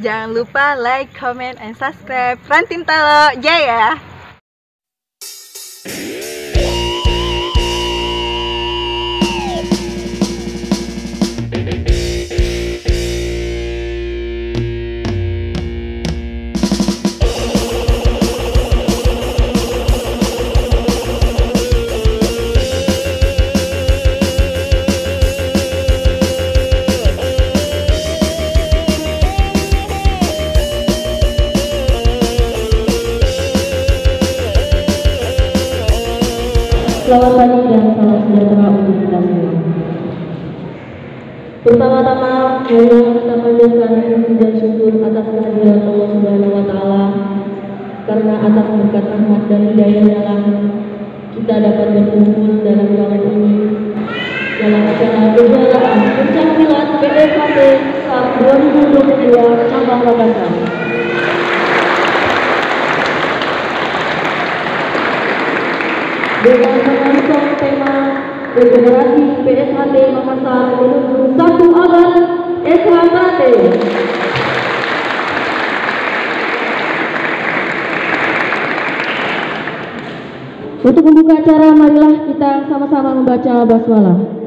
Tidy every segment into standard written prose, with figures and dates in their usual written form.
Jangan lupa like, comment, and subscribe. Rantin Talo Jaya. Selamat pagi dan salam sejahtera untuk kita semua. Pertama-tama, marilah kita panjatkan puji dan syukur atas kehadiran Allah Subhanahu wa Ta'ala, karena atas berkat rahmat dan hidayahnya lah kita dapat berkumpul dalam ruangan ini dalam acara kejuaraan pencaksilat PDKT SAP 2022 cabang Makassar. Dengan mengusung tema regenerasi PSHT Makassar menuju 1 abad SHT. Untuk membuka acara, marilah kita sama-sama membaca basmalah.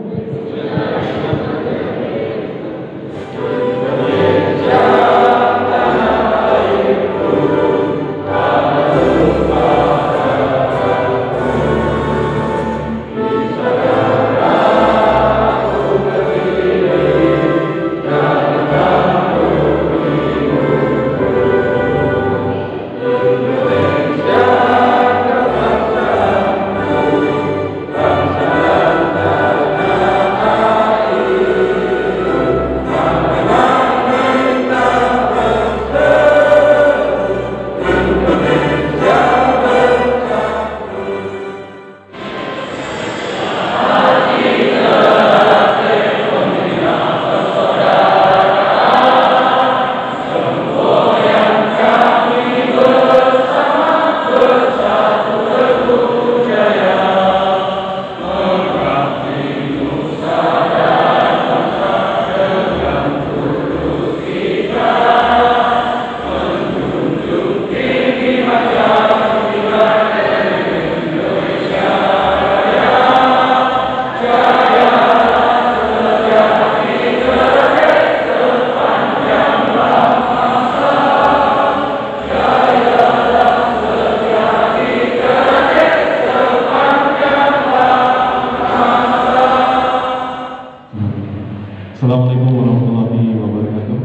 Assalamualaikum warahmatullahi wabarakatuh.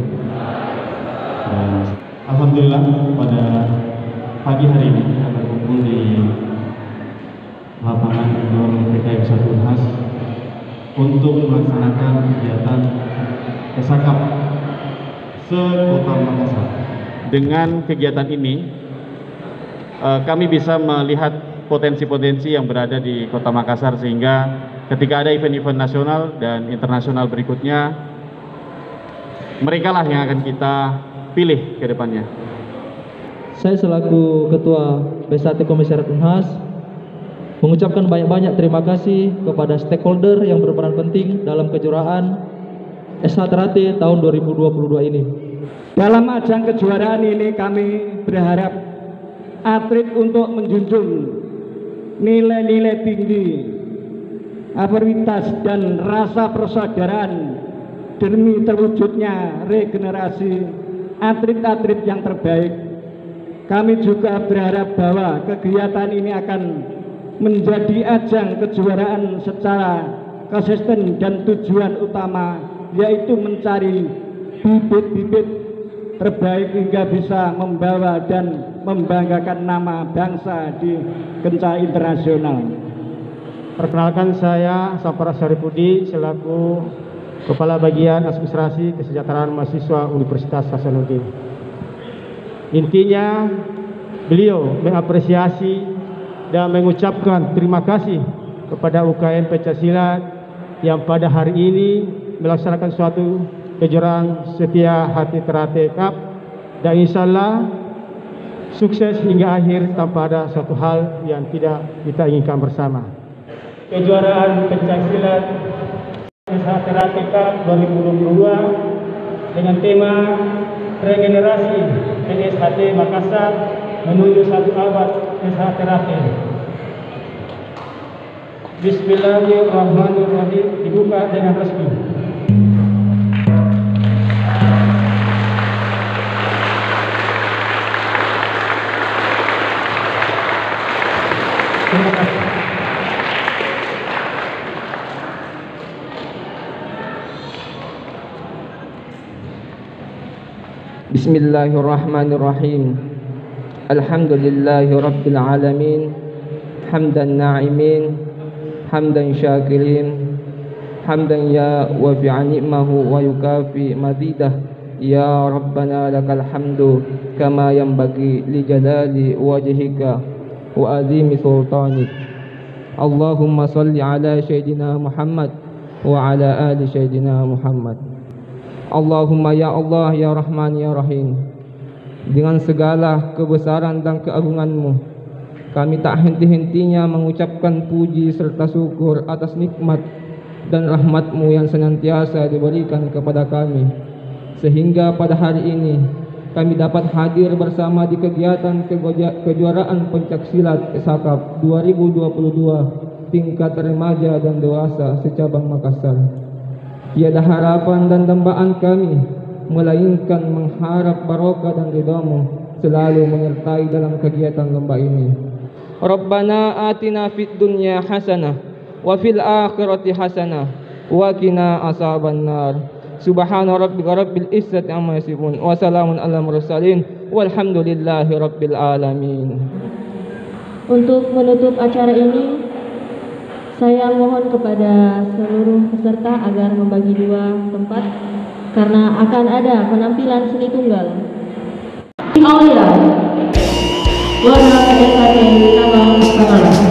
Alhamdulillah pada pagi hari ini kita berkumpul di lapangan GOR PKM 1 Unhas untuk melaksanakan kegiatan Esakap se-Kota Makassar. Dengan kegiatan ini kami bisa melihat potensi-potensi yang berada di Kota Makassar, sehingga ketika ada event-event nasional dan internasional berikutnya, mereka lah yang akan kita pilih ke depannya. Saya selaku Ketua PSHT Komisariat Unhas mengucapkan banyak-banyak terima kasih kepada stakeholder yang berperan penting dalam kejuaraan SHT tahun 2022 ini. Dalam ajang kejuaraan ini kami berharap atlet untuk menjunjung nilai-nilai tinggi, autoritas dan rasa persaudaraan demi terwujudnya regenerasi atlet-atlet yang terbaik. Kami juga berharap bahwa kegiatan ini akan menjadi ajang kejuaraan secara konsisten dan tujuan utama yaitu mencari bibit-bibit terbaik hingga bisa membawa dan membanggakan nama bangsa di kancah internasional. Perkenalkan, saya Sampara Syarifudi selaku Kepala Bagian Administrasi Kesejahteraan Mahasiswa Universitas Hasanuddin. Intinya, beliau mengapresiasi dan mengucapkan terima kasih kepada UKM Pencaksilat yang pada hari ini melaksanakan suatu kejuaraan Setia Hati Terate Cup, dan insyaallah sukses hingga akhir tanpa ada suatu hal yang tidak kita inginkan bersama. Kejuaraan Pencaksilat Setia Hati Terate Cup 2022 dengan tema regenerasi PSHT Makassar menuju 1 abad SH terakhir. Bismillahirrahmanirrahim. Dibuka dengan resmi. Terima kasih. Bismillahirrahmanirrahim. Alhamdulillahi rabbil alamin. Hamdan na'imin, hamdan syakirin, hamdan ya wafi'a ni'mahu wa yukafi mazidah. Ya Rabbana lakal hamdu kama yanbaghi li jalali wajhika wa azimi sultanik. Allahumma salli ala sayyidina Muhammad wa ala ali sayyidina Muhammad. Allahumma ya Allah ya Rahman ya Rahim, dengan segala kebesaran dan keagungan-Mu, kami tak henti-hentinya mengucapkan puji serta syukur atas nikmat dan rahmat-Mu yang senantiasa diberikan kepada kami, sehingga pada hari ini kami dapat hadir bersama di kegiatan kejuaraan pencaksilat SHKAP 2022 tingkat remaja dan dewasa secabang Makassar. Tiada harapan dan dambaan kami melainkan mengharap barokah dan ridha-Mu selalu menyertai dalam kegiatan lomba ini. Rabbana atina fid dunya hasanah wa fil akhirati hasanah wa qina azabannar. Subhana rabbika rabbil izzati amma yasifun wa salamun alal mursalin walhamdulillahi rabbil alamin. Untuk menutup acara ini, saya mohon kepada seluruh peserta agar membagi dua tempat karena akan ada penampilan seni tunggal. Oh iya, warna SHT Sabang Makassar.